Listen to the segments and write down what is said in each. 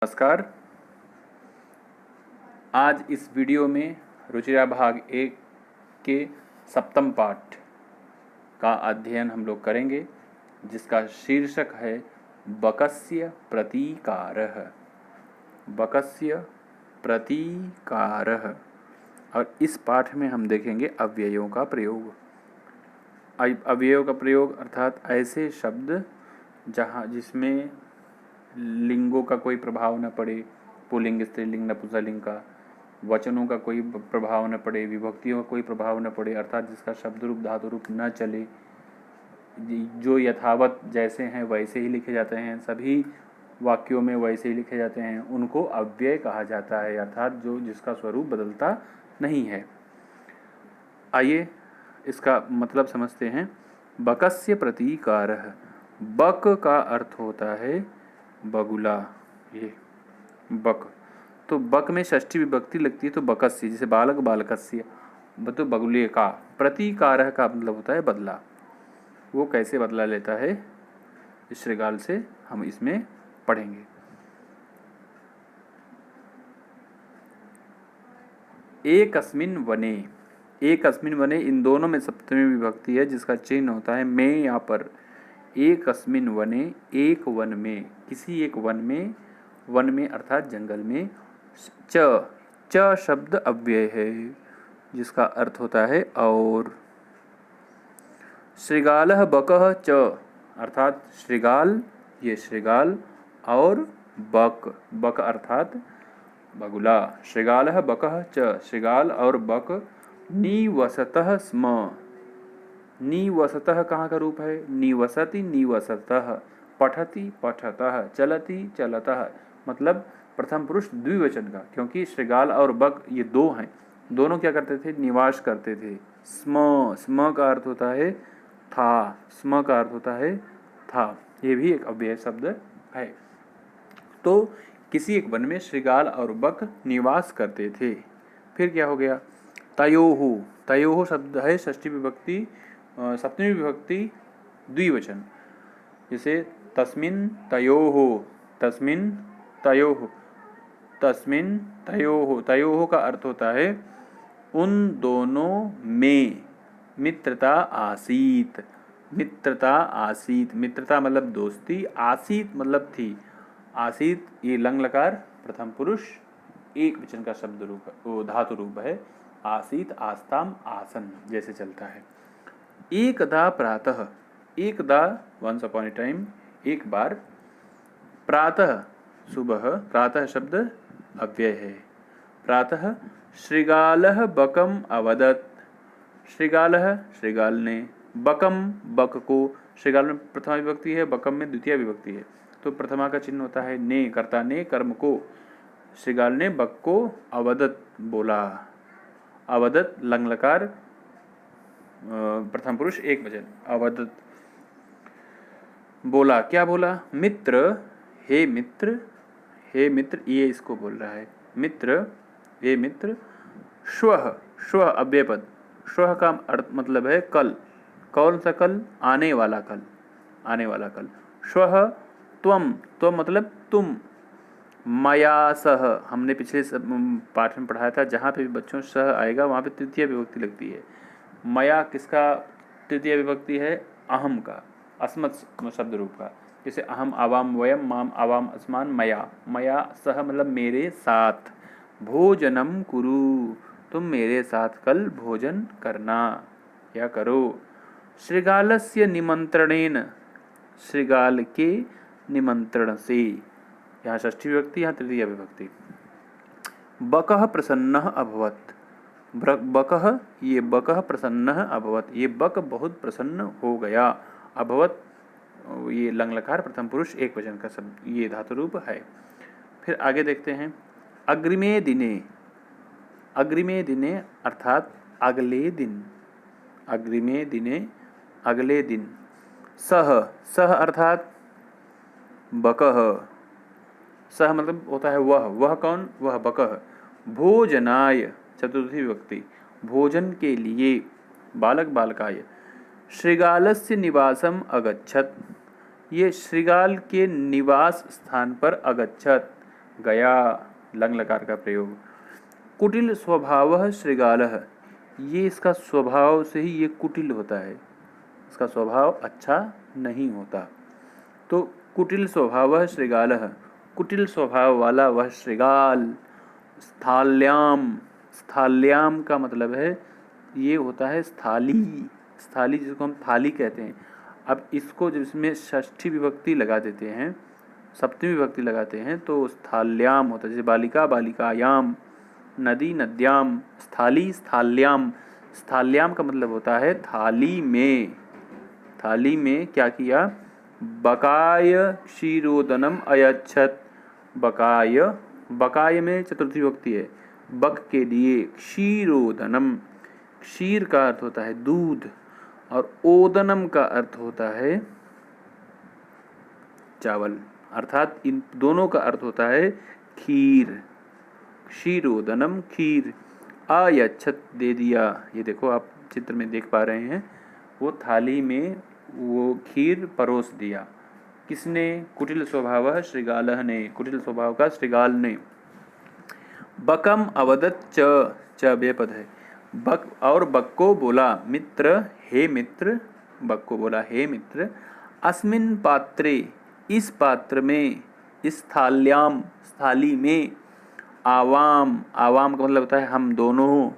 नमस्कार। आज इस वीडियो में रुचिरा भाग 1 के सप्तम पाठ का अध्ययन हम लोग करेंगे, जिसका शीर्षक है बकस्य प्रतीकारः। बकस्य प्रतीकारः। और इस पाठ में हम देखेंगे अव्ययों का प्रयोग। अव्ययों का प्रयोग अर्थात ऐसे शब्द जिसमें लिंगों का कोई प्रभाव न पड़े, पुल्लिंग स्त्रीलिंग नपुंसकलिंग का, वचनों का कोई प्रभाव न पड़े, विभक्तियों का कोई प्रभाव न पड़े, अर्थात जिसका शब्द रूप धातु रूप न चले, जो यथावत जैसे हैं वैसे ही लिखे जाते हैं, सभी वाक्यों में वैसे ही लिखे जाते हैं, उनको अव्यय कहा जाता है, अर्थात जिसका स्वरूप बदलता नहीं है। आइए इसका मतलब समझते हैं। बकस्य प्रतीकारः। बक का अर्थ होता है बगुला। ये बक, तो बक में षष्ठी विभक्ति लगती है तो बकस्य, जैसे बालक बालकस्य, तो बगुले का। प्रतीकारः का मतलब होता है बदला। वो कैसे बदला लेता है इस श्रृगाल से हम इसमें पढ़ेंगे। एकस्मिन् वने। एकस्मिन् वने, इन दोनों में सप्तमी विभक्ति है जिसका चिन्ह होता है में या पर। एकस्मिन् वने, एक वन में, किसी एक वन में अर्थात जंगल में। च शब्द अव्यय है जिसका अर्थ होता है और। श्रृगालः बकः च, अर्थात श्रृगाल, ये श्रृगाल, और बक अर्थात बगुला। श्रृगालः बकः च, श्रृगाल और बक। निवसतः स्म। निवसतः कहाँ का रूप है? निवसति निवसतः, पठति पठतः, चलति चलतः, मतलब प्रथम पुरुष द्विवचन का, क्योंकि श्रृगाल और बक ये दो हैं, दोनों क्या करते थे? निवास करते थे। स्म का अर्थ होता है था, स्म का अर्थ होता है था, ये भी एक अव्यय शब्द है। तो किसी एक वन में श्रृगाल और बक निवास करते थे। फिर क्या हो गया? तयोः। तयोः शब्द है षष्ठी विभक्ति, सप्तमी विभक्ति द्विवचन, जैसे तस्मिन् तयोः, तस्मिन् तयोः, तस्मिन् तयोः। तयोः का अर्थ होता है उन दोनों में मित्रता आसीत। मित्रता आसीत, मित्रता मतलब दोस्ती, आसीत मतलब थी। आसीत ये लंग लकार प्रथम पुरुष एक वचन का शब्द रूप, वो धातु रूप है। आसीत, आस्ताम, आसन जैसे चलता है। एकदा प्रातः। एकदा वंस अपॉन ए टाइम, एक बार। प्रातः सुबह, प्रातः शब्द अव्यय है। प्रातः श्रृगालः बकम अवदत्। श्रृगालः श्रृगाल ने, बकम बक को, श्रृगाल में प्रथमा विभक्ति है, बकम में द्वितीय विभक्ति है, तो प्रथमा का चिन्ह होता है ने, कर्ता ने कर्म को। श्रृगाल ने बक को अवदत् बोला। अवदत् लंग लकार प्रथम पुरुष एक वचन, अवदत् बोला। क्या बोला? मित्र, हे मित्र, हे मित्र, ये इसको बोल रहा है मित्र, हे मित्र। श्वः, श्वः अव्यय पद, श्वः का अर्थ मतलब है कल। कौन सा कल? आने वाला कल, आने वाला कल। श्वः त्वम, त्वम मतलब तुम। मया सह, हमने पिछले पाठ में पढ़ाया था, जहाँ पे भी बच्चों सह आएगा वहाँ पे तृतीय विभक्ति लगती है। मया किसका तृतीय विभक्ति है? अहम का, अस्मत् शब्द रूप का, जैसे अहम आवाम वयम, माम आवाम अस्मान, मया। मया सह मतलब मेरे साथ। भोजनम कुरु, तुम मेरे साथ कल भोजन करना या करो। श्रृगालस्य निमंत्रणेन, श्रृगाल के निमंत्रण से, यहाँ षष्ठी विभक्ति, यहाँ तृतीय विभक्ति। बकः प्रसन्नः अभवत्। बकः, ये बकः प्रसन्नः अभवत्, ये बक बहुत प्रसन्न हो गया। अभवत् ये लंग लकार प्रथम पुरुष एक वचन का शब्द, ये धातु रूप है। फिर आगे देखते हैं। अग्रिमे दिने। अग्रिमे दिने अर्थात अगले दिन। अग्रिमे दिने अगले दिन। सह, सह अर्थात बकः। सह मतलब होता है वह कौन? वह बकः। भोजनाय चतुर्थी विभक्ति, भोजन के लिए, बालक बालकाय। श्रृगालस्य निवासम अगच्छत्, ये श्रृगाल के निवास स्थान पर अगच्छत्, गया, लंग लकार का प्रयोग। कुटिल स्वभावः शृगालः, ये इसका स्वभाव से ही ये कुटिल होता है, इसका स्वभाव अच्छा नहीं होता। तो कुटिल स्वभावः शृगालः, कुटिल स्वभाव वाला वह शृगाल। स्थाल्याम, स्थाल्याम का मतलब है ये होता है स्थाली, स्थाली जिसको हम थाली कहते हैं। अब इसको जिसमें षष्ठी विभक्ति लगा देते हैं, सप्तमी विभक्ति लगाते हैं तो स्थाल्याम होता है। जैसे बालिका बालिकायाम, नदी नद्याम, स्थाली स्थाल्याम। स्थाल्याम का मतलब होता है थाली में। थाली में क्या किया? बकाय क्षीरोदनम अयच्छत। बकाय, बकाय में चतुर्थी विभक्ति है, बक के लिए क्षीरोदनम। क्षीर का अर्थ होता है दूध और ओदनम का अर्थ होता है चावल, अर्थात इन दोनों का अर्थ होता है खीर। क्षीरोदनम खीर। आयच्छत दे दिया, ये देखो आप चित्र में देख पा रहे हैं, वो थाली में वो खीर परोस दिया। किसने? कुटिल स्वभाव शृगालः ने, कुटिल स्वभाव का शृगाल ने। बकम अवदत च, च बेपद है। बक, और बक को बोला, मित्र हे मित्र, बक को बोला हे मित्र, अस्मिन पात्रे, इस पात्र में, इस थाल्याम, थाली में, आवाम, आवाम का मतलब होता है हम दोनों,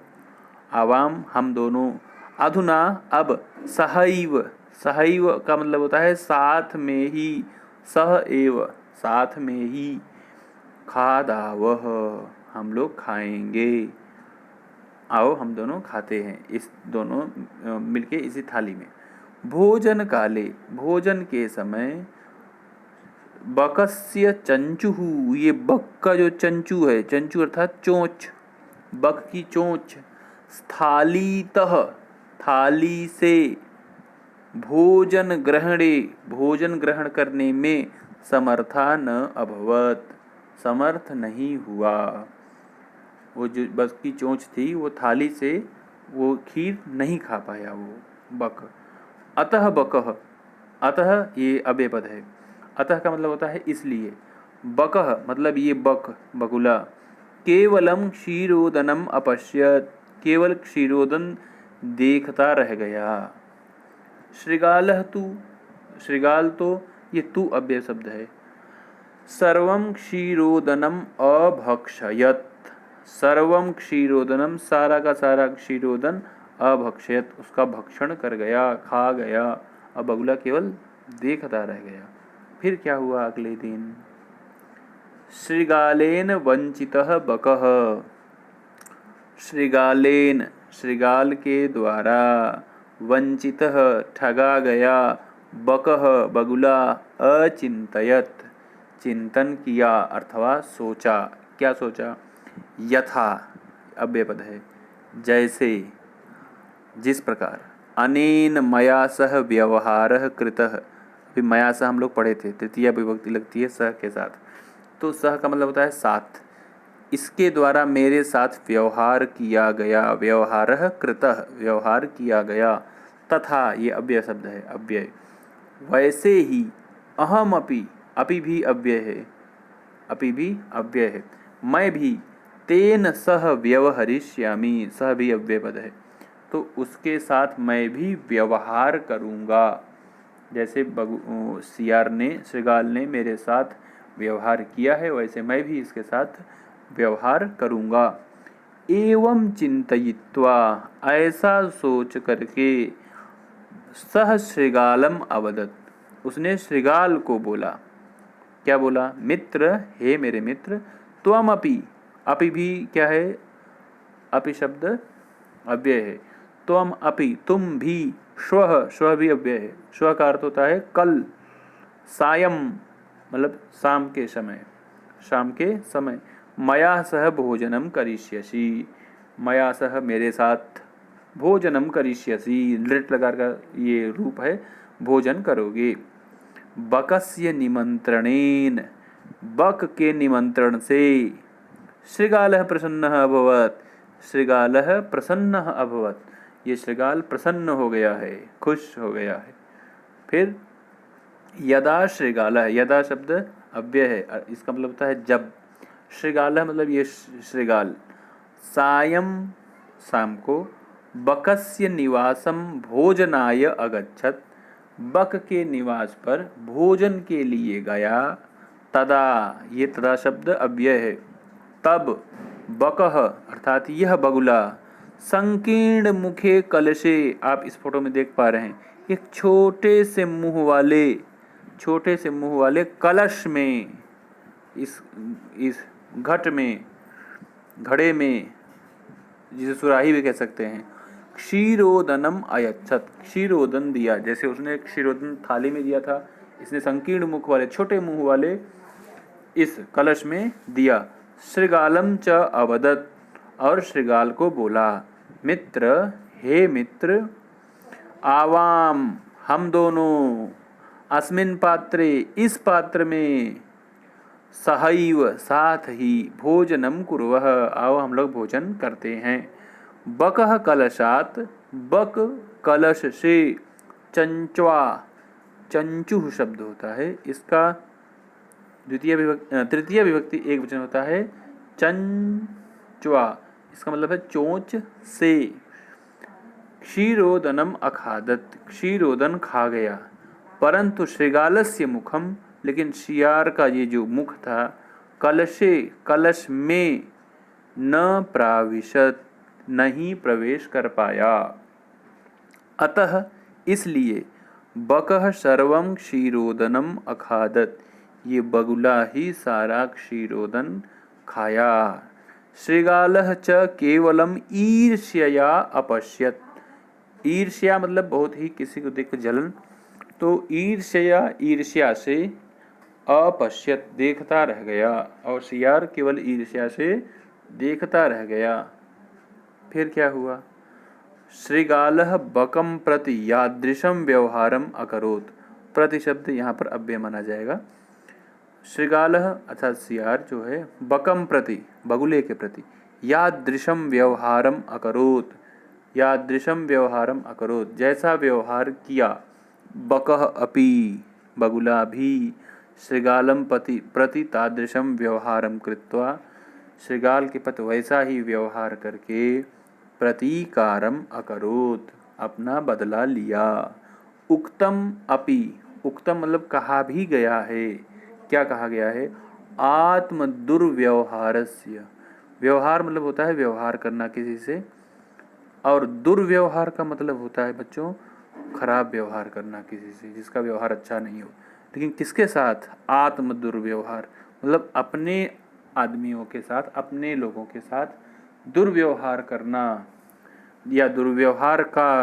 आवाम हम दोनों, अधुना अब, सहैव, सहैव का मतलब होता है साथ में ही, सह एव साथ में ही, खादावह हम लोग खाएंगे, आओ हम दोनों खाते हैं, इस दोनों मिलके इसी थाली में। भोजन काले, भोजन के समय, बकस्य चंचुहु, ये बक का जो चंचू है, चंचू अर्थात चोंच, बक की चोंच, स्थालीतः, थाली से, भोजन ग्रहणे, भोजन ग्रहण करने में, समर्था न अभवत, समर्थ नहीं हुआ। वो जो बक की चोंच थी वो थाली से वो खीर नहीं खा पाया वो बक। अतः बकह, अतः ये अव्यय पद है, अतः का मतलब होता है इसलिए, बकह मतलब ये बक, बगुला, केवलम क्षीरोदनम अपश्यत, केवल क्षीरोदन देखता रह गया। शृगालः तु, शृगाल तो ये तू अव्यय शब्द है। सर्वं क्षीरोदनम अभक्षयत, सर्वं क्षीरोदनम सारा का सारा क्षीरोदन, अभक्षयत उसका भक्षण कर गया, खा गया। अब बगुला केवल देखता रह गया। फिर क्या हुआ अगले दिन? शृगालेन वंचितः बकः, शृगालेन, शृगाल के द्वारा, वंचितः ठगा गया, बकः बगुला, अचिंतयत चिंतन किया अथवा सोचा। क्या सोचा? यथा अव्यय पद है, जैसे, जिस प्रकार, अनेन मया सह व्यवहारः कृतः, अभी मया सह हम लोग पढ़े थे, तृतीया विभक्ति लगती है सह के साथ, तो सह का मतलब होता है साथ, इसके द्वारा मेरे साथ व्यवहार किया गया, व्यवहारः कृतः व्यवहार किया गया, तथा ये अव्यय शब्द है, अव्यय, वैसे ही, अहम अपि, अपि भी अव्यय है, अपि भी अव्यय है, मैं भी, तेन सह व्यवहरिष्यामि, सह भी अव्यय पद है, तो उसके साथ मैं भी व्यवहार करूँगा। जैसे सियार ने, शृगाल ने मेरे साथ व्यवहार किया है, वैसे मैं भी इसके साथ व्यवहार करूँगा। एवं चिंतयित्वा, ऐसा सोच करके, सह शृगालम अवदत, उसने शृगाल को बोला। क्या बोला? मित्र हे मेरे मित्र, त्वम अपि, अपि भी क्या है? अपि शब्द अव्यय है, त्वम अपि तुम भी, श्वः, श्वः भी अव्यय है, श्वः का अर्थ होता है कल, सायं मतलब शाम के समय, शाम के समय, मया सह भोजनम करिष्यसि, मया सह मेरे साथ, भोजनम करिष्यसि, लृट लकार का ये रूप है, भोजन करोगे। बकस्य निमंत्रणेन, बक के निमंत्रण से, शृगालः प्रसन्नः अभवत्, शृगालः प्रसन्नः अभवत्, ये शृगाल प्रसन्न हो गया है, खुश हो गया है। फिर यदा शृगालः, यदा शब्द अव्यय है, इसका मतलब होता है जब, श्रृगालः मतलब ये श्रृगाल। सायं शाम को, बकस्य निवासम भोजनाय अगच्छत, बक के निवास पर भोजन के लिए गया। तदा, ये तदा शब्द अव्यय है। तब बकह अर्थात यह बगुला, संकीर्ण मुखे कलशे, आप इस फोटो में देख पा रहे हैं, एक छोटे से मुंह वाले कलश में, इस घट में, घड़े में, जिसे सुराही भी कह सकते हैं, क्षीरोदनम अयच्छत, क्षीरोदन दिया। जैसे उसने क्षीरोदन थाली में दिया था, इसने संकीर्ण मुख वाले, छोटे मुंह वाले इस कलश में दिया। श्रृगालम च अवदत, और श्रृगाल को बोला, मित्र, हे मित्र, आवाम, हम दोनों, अस्मिन् पात्रे, इस पात्र में, सहैव, साथ ही, भोजनम कुर्वः, आओ हम लोग भोजन करते हैं। बकः कलशात, बक कलश से, चंचवा, चंचुह शब्द होता है, इसका तृतीय विभक्ति एक वचन होता है चंचवा, इसका मतलब है चोंच से। क्षीरोदनम अखादत, क्षीरोदन खा गया। परंतु श्रृगालस्य मुखम, लेकिन शियार का ये जो मुख था, कलशे, कलश में, न प्राविशत, नहीं प्रवेश कर पाया। अतः, इसलिए, बकः सर्वं क्षीरोदनम अखादत, ये बगुला ही सारा क्षीरोदन खाया। श्रृगालः च केवलम ईर्ष्यया अपश्यत, ईर्ष्या मतलब बहुत ही किसी को देख जलन, तो ईर्ष्या, ईर्ष्या से, अपश्यत देखता रह गया, और शियार केवल ईर्ष्या से देखता रह गया। फिर क्या हुआ? श्रृगालः बकम प्रति यादृशम व्यवहारम अकरोत, प्रति शब्द यहाँ पर अव्यय माना जाएगा। श्रृगालः अर्थात शियार जो है, बकम प्रति, बगुले के प्रति, यादृशम व्यवहारम अकरोत, यादृशम व्यवहारम अकरोत, जैसा व्यवहार किया। बकः अपि, बगुला भी, श्रृगालम प्रति तादृशम व्यवहारम कृत्वा, श्रृगाल के प्रति वैसा ही व्यवहार करके, प्रतीकारम अकरोत, अपना बदला लिया। उक्तम अपि, उक्तम मतलब कहा भी गया है। क्या कहा गया है? आत्म दुर्व्यवहारस्य, व्यवहार मतलब होता है व्यवहार करना किसी से, और दुर्व्यवहार का मतलब होता है बच्चों खराब व्यवहार करना किसी से, जिसका व्यवहार अच्छा नहीं हो। लेकिन किसके साथ? आत्म दुर्व्यवहार मतलब अपने आदमियों के साथ, अपने लोगों के साथ दुर्व्यवहार करना, या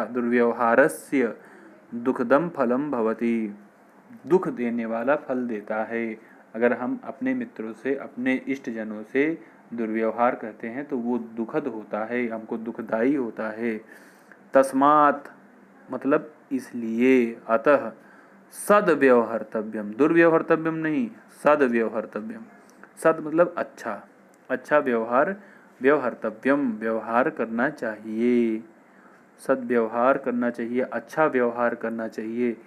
दुर्व्यवहारस्य दुखदम फलम भवति, दुख देने वाला फल देता है। अगर हम अपने मित्रों से, अपने इष्ट जनों से दुर्व्यवहार करते हैं तो वो दुखद होता है, हमको दुखदायी होता है। तस्मात् मतलब इसलिए, अतः, सद्व्यवहर्तव्यम, दुर्व्यवहर्तव्यम नहीं, सद्व्यवहर्तव्यम। सद मतलब अच्छा, अच्छा व्यवहार, व्यवहर्तव्यम व्यवहार करना चाहिए, सद्व्यवहार करना चाहिए, अच्छा व्यवहार करना चाहिए।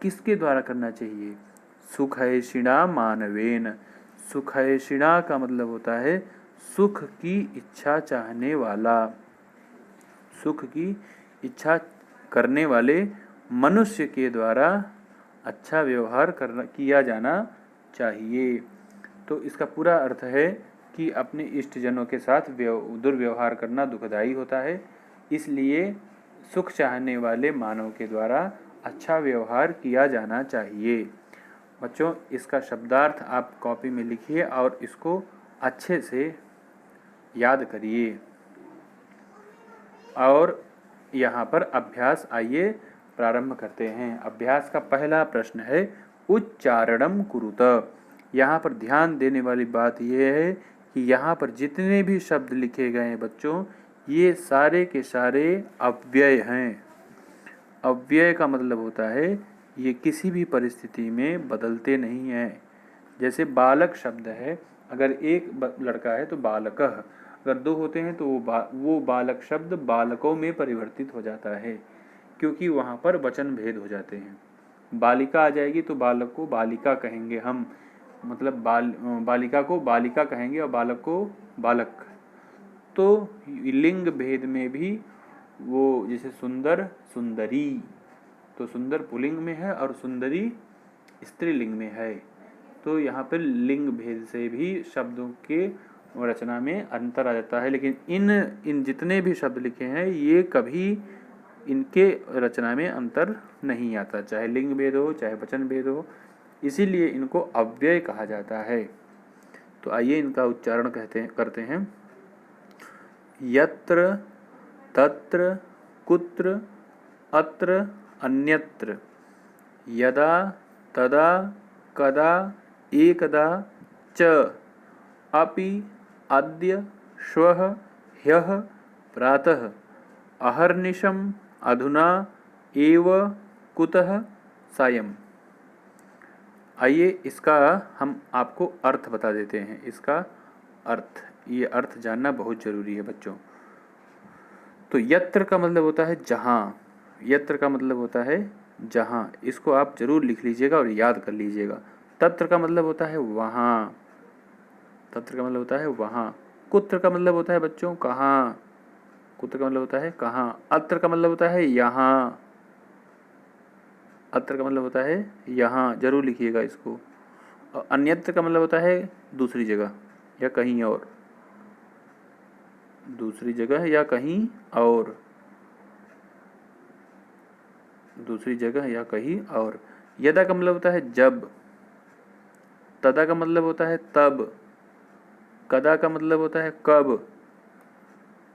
किसके द्वारा करना चाहिए? सुखैषिणा मानवेन, सुखैषिणा का मतलब होता है सुख की इच्छा चाहने वाला, सुख की इच्छा करने वाले मनुष्य के द्वारा अच्छा व्यवहार किया जाना चाहिए। तो इसका पूरा अर्थ है कि अपने इष्ट जनों के साथ दुर्व्यवहार करना दुखदायी होता है, इसलिए सुख चाहने वाले मानव के द्वारा अच्छा व्यवहार किया जाना चाहिए। बच्चों, इसका शब्दार्थ आप कॉपी में लिखिए और इसको अच्छे से याद करिए। और यहाँ पर अभ्यास आइए प्रारंभ करते हैं। अभ्यास का पहला प्रश्न है उच्चारणम कुरुत। यहाँ पर ध्यान देने वाली बात यह है कि यहाँ पर जितने भी शब्द लिखे गए हैं बच्चों, ये सारे के सारे अव्यय हैं। अव्यय का मतलब होता है ये किसी भी परिस्थिति में बदलते नहीं हैं। जैसे बालक शब्द है, अगर एक लड़का है तो बालकः, अगर दो होते हैं तो वो बालक शब्द बालकों में परिवर्तित हो जाता है, क्योंकि वहाँ पर वचन भेद हो जाते हैं। बालिका आ जाएगी तो बालक को बालिका कहेंगे हम, मतलब बालिका को बालिका कहेंगे और बालक को बालक। तो लिंग भेद में भी वो जैसे सुंदर सुंदरी, तो सुंदर पुल्लिंग में है और सुंदरी स्त्रीलिंग में है। तो यहाँ पर लिंग भेद से भी शब्दों के रचना में अंतर आ जाता है। लेकिन इन जितने भी शब्द लिखे हैं ये कभी इनके रचना में अंतर नहीं आता, चाहे लिंग भेद हो चाहे वचन भेद हो, इसीलिए इनको अव्यय कहा जाता है। तो आइए इनका उच्चारण करते हैं। यत्र तत्र कुत्र अत्र अन्यत्र यदा तदा कदा एकदा च अपि अद्य श्वः ह्यः प्रातः अहर्निशम् अधुना एव कुतः सायं। आइए इसका हम आपको अर्थ बता देते हैं। इसका अर्थ, ये अर्थ जानना बहुत ज़रूरी है बच्चों। तो यत्र का मतलब होता है जहाँ, यत्र का मतलब होता है जहाँ, इसको आप जरूर लिख लीजिएगा और याद कर लीजिएगा। तत्र का मतलब होता है वहाँ, तत्र का मतलब होता है वहाँ। कुत्र का मतलब होता है बच्चों कहाँ, कुत्र का मतलब होता है कहाँ। अत्र का मतलब होता है यहाँ, अत्र का मतलब होता है यहाँ, जरूर लिखिएगा इसको। और अन्यत्र का मतलब होता है दूसरी जगह या कहीं और, दूसरी जगह या कहीं और, दूसरी जगह या कहीं और। यदा का मतलब होता है जब, तदा का मतलब होता है तब, कदा का मतलब होता है कब,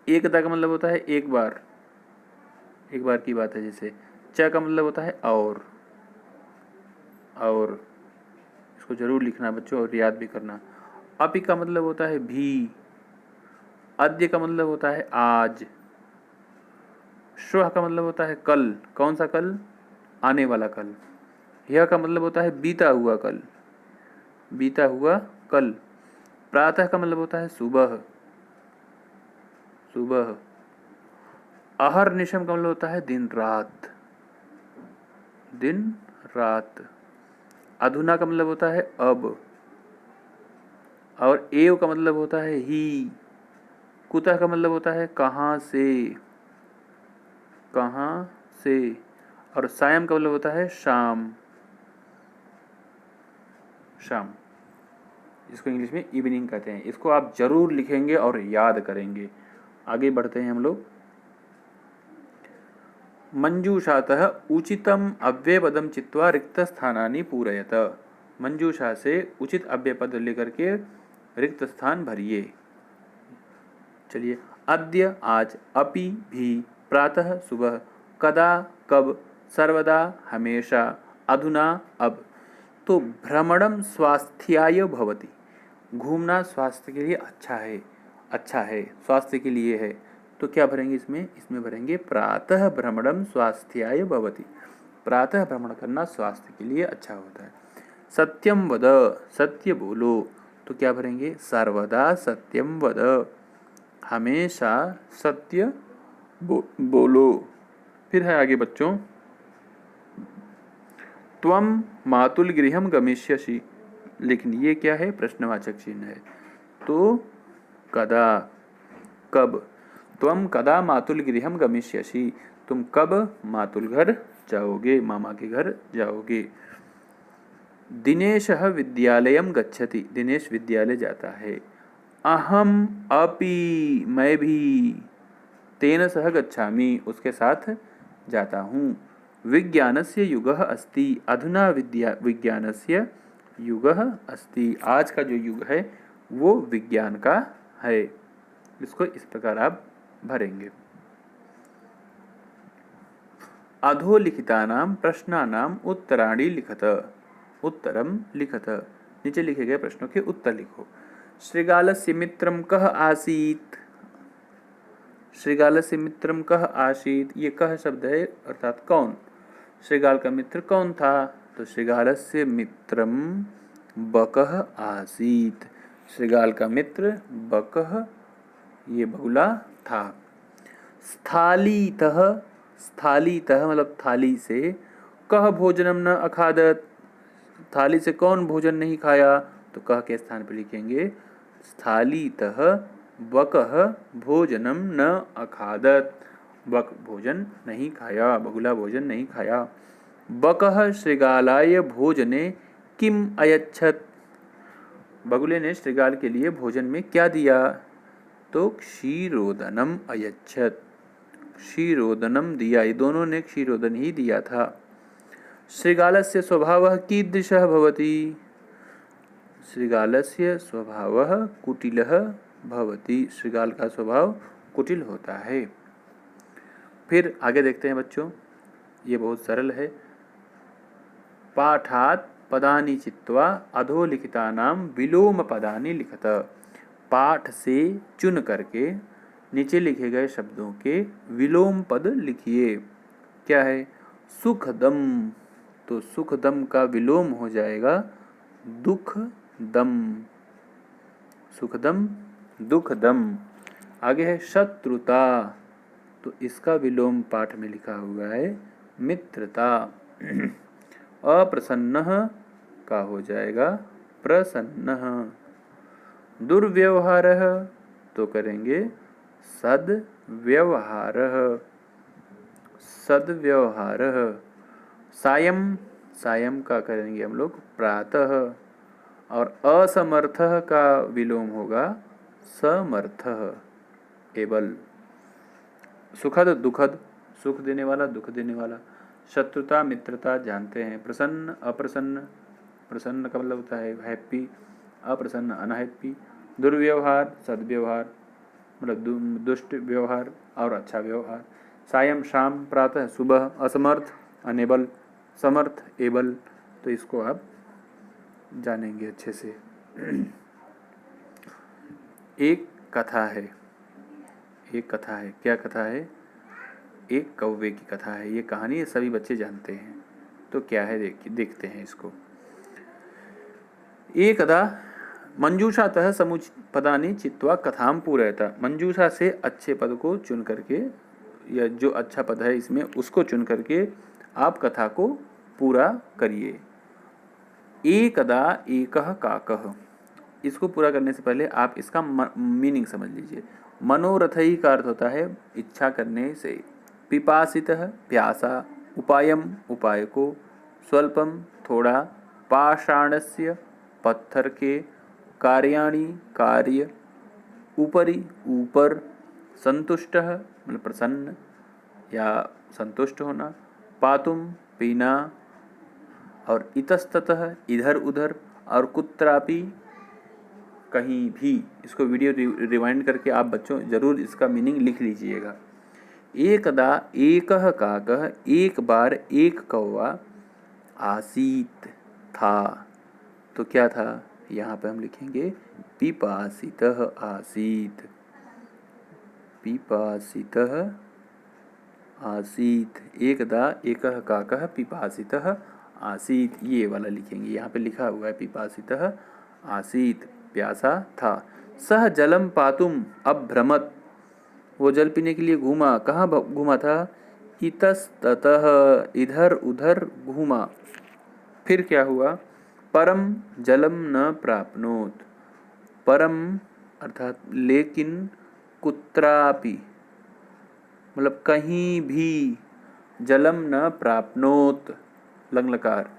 एकदा का मतलब होता है एक बार, एक बार की बात है जैसे। च का मतलब होता है और इसको जरूर लिखना बच्चों और याद भी करना। अपि का मतलब होता है भी, अद्य का मतलब होता है आज, श्वः का मतलब होता है कल, कौन सा कल, आने वाला कल। यह का मतलब होता है बीता हुआ कल, बीता हुआ कल। प्रातः का मतलब होता है सुबह, सुबह। अहर्निशम का मतलब होता है दिन रात, दिन रात। अधुना का मतलब होता है अब, और एव का मतलब होता है ही। कुतः का मतलब होता है कहाँ से, कहाँ से। और सायं का मतलब होता है शाम, शाम, जिसको इंग्लिश में इवनिंग कहते हैं। इसको आप जरूर लिखेंगे और याद करेंगे। आगे बढ़ते हैं हम लोग। मंजूषातः उचितम अव्ययपदम चित्वा रिक्त स्थानानि पूरयत। मंजूषा से उचित अव्ययपद लेकर के रिक्त स्थान भरिए। चलिए, अद्य आज, अपि भी, प्रातः सुबह, कदा कब, सर्वदा हमेशा, अधुना अब। तो भ्रमणम स्वास्थ्याय भवति, घूमना स्वास्थ्य के लिए अच्छा है, अच्छा है, स्वास्थ्य के लिए है। तो क्या भरेंगे इसमें, इसमें भरेंगे प्रातः भ्रमणम स्वास्थ्याय भवति, प्रातः भ्रमण करना स्वास्थ्य के लिए अच्छा होता है। सत्यम वद, सत्य बोलो। तो क्या भरेंगे, सर्वदा सत्यम वद, हमेशा सत्य बोलो। फिर है आगे बच्चों, त्वम मातुल गृहम गमिष्यसि। लेकिन ये क्या है, प्रश्नवाचक चिन्ह है। तो कदा, कब। त्वम कदा मातुल गृहम गमिष्यसि, तुम कब मातुल घर जाओगे, मामा के घर जाओगे। दिनेशः विद्यालयम गच्छति, दिनेश विद्यालय जाता है। अहम अपि, मैं भी, तेन सह गच्छामि, उसके साथ जाता हूँ। विज्ञानस्य युगः अस्ति, अधुना विज्ञानस्य युगः अस्ति, आज का जो युग है वो विज्ञान का है। इसको इस प्रकार आप भरेंगे। अधोलिखितानां प्रश्नानां उत्तराणि लिखत, उत्तरम लिखत। नीचे लिखे गए प्रश्नों के उत्तर लिखो। श्रीगालस्य मित्रं कः आसीत्, श्रीगालस्य मित्रं कः आसीत्, ये कः शब्द है अर्थात कौन। श्रीगाल का मित्र कौन था, तो श्रीगालस्य मित्रं बकः आसीत्, श्रीगाल का मित्र बकः, ये बहुला था। स्थालीतः, स्थालीतः मतलब थाली से, कः भोजनम न अखादत, थाली से कौन भोजन नहीं खाया, तो कह के स्थान पर लिखेंगे स्थालीतः वकः भोजनम न अखादत। वक भोजन नहीं खाया, बगुला भोजन नहीं खाया। बकः श्रृगालाय भोजने किम अयच्छत। बगुले ने श्रृगाल के लिए भोजन में क्या दिया? तो क्षीरोदनम अयच्छत, क्षीरोदनम दिया। ये दोनों ने क्षीरोदन ही दिया था। श्रृगालस्य स्वभावः कीदृशः भवति? श्रृगालस्य स्वभावः कुटिलः भवति। श्रृगाल का स्वभाव कुटिल होता है। फिर आगे देखते हैं बच्चों, ये बहुत सरल है। पाठात् पदानि चित्वा अधोलिखितानां विलोम पदानि लिखत। पाठ से चुन करके नीचे लिखे गए शब्दों के विलोम पद लिखिए। क्या है? सुखदम, तो सुखदम का विलोम हो जाएगा दुखदम। सुखदम दुखदम। आगे है शत्रुता, तो इसका विलोम पाठ में लिखा हुआ है मित्रता। अप्रसन्नः का हो जाएगा प्रसन्नः। दुर्व्यवहारः तो करेंगे सद्व्यवहारः, सद्व्यवहारः। सायं, सायं का करेंगे हम लोग प्रातः। और असमर्थः का विलोम होगा समर्थः, एबल। सुखद दुखद, सुख देने वाला दुख देने वाला। शत्रुता मित्रता जानते हैं। प्रसन्न अप्रसन्न, प्रसन्न का मतलब होता है हैप्पी, अप्रसन्न अनहैप्पी। दुर्व्यवहार सद्व्यवहार, मतलब दुष्ट व्यवहार और अच्छा व्यवहार। सायं शाम, प्रातः सुबह, असमर्थ अनेबल, समर्थ एबल। तो इसको आप जानेंगे अच्छे से। एक कथा है, एक कथा है। क्या कथा है? एक कौवे की कथा है। ये कहानी सभी बच्चे जानते हैं। तो क्या है देखते हैं इसको। एकदा मंजूषातः समुचित पदानि चित्वा कथाम पूरयत। मंजूषा से अच्छे पद को चुन करके, या जो अच्छा पद है इसमें उसको चुन करके आप कथा को पूरा करिए। एकदा एकः काकः, इसको पूरा करने से पहले आप इसका मीनिंग समझ लीजिए। मनोरथई का अर्थ होता है इच्छा करने से। पिपासितः प्यासा, उपायम उपाय को, स्वल्पम थोड़ा, पाषाणस्य पत्थर के, कार्याणि कार्य, उपरि ऊपर, संतुष्टः मतलब प्रसन्न या संतुष्ट होना, पातुम पीना, और इतस्ततः इधर उधर, और कुत्रापि कहीं भी। इसको वीडियो रिवाइंड करके आप बच्चों जरूर इसका मीनिंग लिख लीजिएगा। एकदा एकः काकः, एक बार एक कौवा, आसीत था। तो क्या था? यहाँ पे हम लिखेंगे पिपासितः आसीत, पिपासितः आसीत। एकदा एकः काकः पिपासितः आसीत, ये वाला लिखेंगे। यहाँ पे लिखा हुआ है पिपासितः आसीत, प्यासा था। सह जलम पातुम अभ्रमत, वो जल पीने के लिए घूमा। कहाँ घूमा था? इतस्ततः, इधर उधर घूमा। फिर क्या हुआ? परम जलम न प्राप्नोत, परम अर्थात लेकिन, कुत्रापि मतलब कहीं भी, जलम न प्राप्नोत लंग लकार,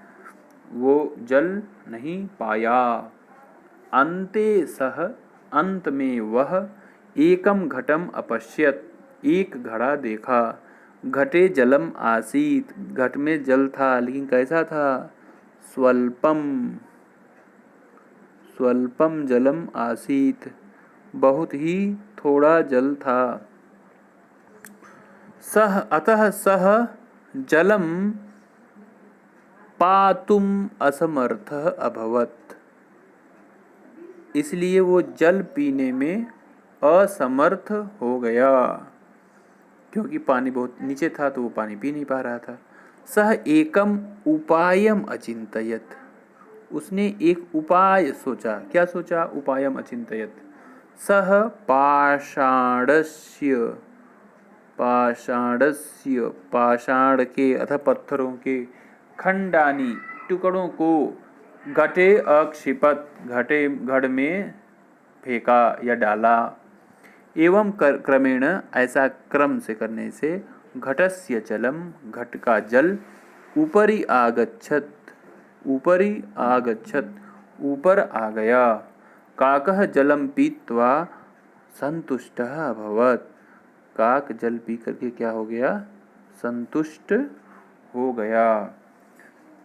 वो जल नहीं पाया। अन्ते सह, अंत में वह, एकम घटम अपश्यत, एक घड़ा देखा। घटे जलम आसीत, घट में जल था लेकिन कैसा था? स्वल्पम, स्वल्पम जलम आसीत, बहुत ही थोड़ा जल था। सह अतः सह जलम पातुम असमर्थः अभवत, इसलिए वो जल पीने में असमर्थ हो गया, क्योंकि पानी बहुत नीचे था तो वो पानी पी नहीं पा रहा था। सह एकम उपायम अचिंतयत, उसने एक उपाय सोचा। क्या सोचा? उपायम अचिंतयत। सह पाषाणस्य, पाषाणस्य पाषाण के अथवा पत्थरों के, खंडानी टुकड़ों को, घटे अक्षिपत, घटे घड़ में फेंका या डाला। एवं क्रमेण, ऐसा क्रम से करने से, घटस्य जलम, घट का जल, ऊपरी आगच्छत, ऊपरी आगच्छत, ऊपर आ गया। काकः जलम पीत्वा संतुष्टः अभवत्, काक जल पी करके क्या हो गया? संतुष्ट हो गया।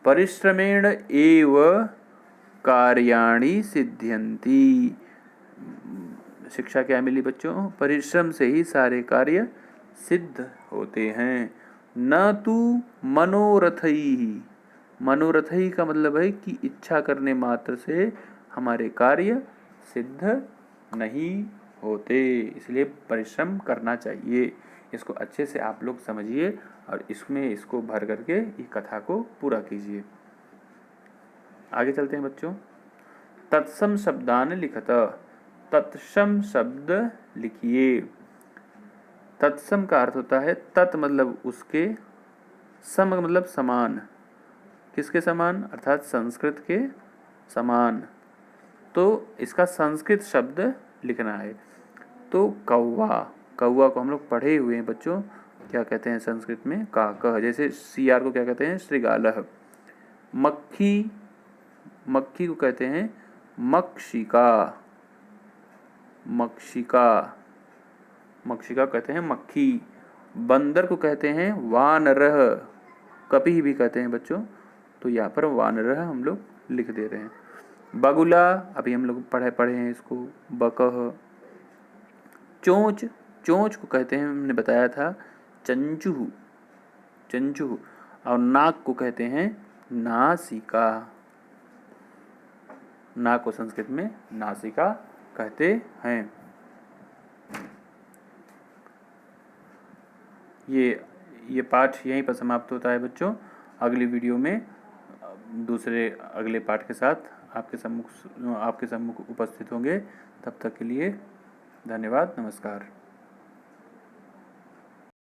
परिश्रमेण एव कार्याणि सिद्ध्यन्ति, शिक्षा क्या मिली बच्चों? परिश्रम से ही सारे कार्य सिद्ध होते हैं। न तु मनोरथैः, मनोरथैः का मतलब है कि इच्छा करने मात्र से हमारे कार्य सिद्ध नहीं होते, इसलिए परिश्रम करना चाहिए। इसको अच्छे से आप लोग समझिए और इसमें इसको भर करके इस कथा को पूरा कीजिए। आगे चलते हैं बच्चों। तत्सम शब्दान लिखत, तत्सम शब्द लिखिए। तत्सम का अर्थ होता है तत् मतलब उसके, सम मतलब समान। किसके समान? अर्थात संस्कृत के समान। तो इसका संस्कृत शब्द लिखना है। तो कौवा, कौवा को हम लोग पढ़े हुए हैं बच्चों, क्या कहते हैं संस्कृत में? काकः। जैसे सियार को क्या कहते हैं? श्रृगालः। मक्खी, मक्खी को कहते हैं मक्षिका, मक्षिका, मक्षिका कहते हैं मक्खी। बंदर को कहते हैं वानरः, कपि भी कहते हैं बच्चों। तो यहाँ पर वानरः हम लोग लिख दे रहे हैं। बगुला, अभी हम लोग पढ़े हैं इसको, बकः। चोंच, चोंच को कहते हैं, हमने बताया था चंचू, चंचू। और नाक को कहते हैं नासिका, नाक को संस्कृत में नासिका कहते हैं। ये पाठ यहीं पर समाप्त होता है बच्चों। अगली वीडियो में दूसरे अगले पाठ के साथ आपके सम्मुख उपस्थित होंगे। तब तक के लिए धन्यवाद, नमस्कार।